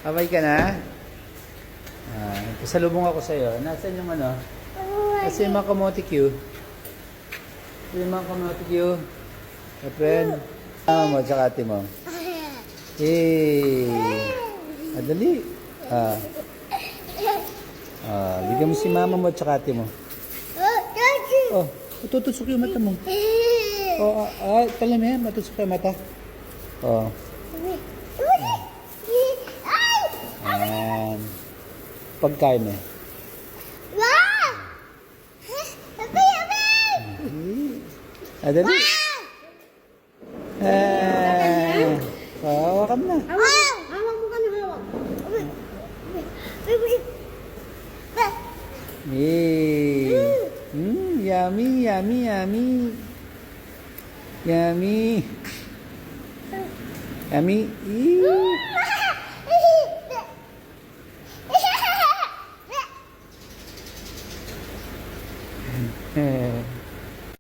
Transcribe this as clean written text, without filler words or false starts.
Abay ka na? Pasalubong ako sa'yo. Nasaan yung ano? Nasaan yung mga kamote Q? Yung mga kamote Q? Kapren? Mo, tsaka ate mo. Madali. Bigyan mo si mama mo tsaka ate mo. Oh, tutusok yung mata mo. Oh, talam yan. Matusok yung mata. Oh. Ayan. Pagkain eh. Dali. Hawakan na. Hawak mo kami, hawak. Yummy, yummy, yummy. Yummy. Yummy. Eh.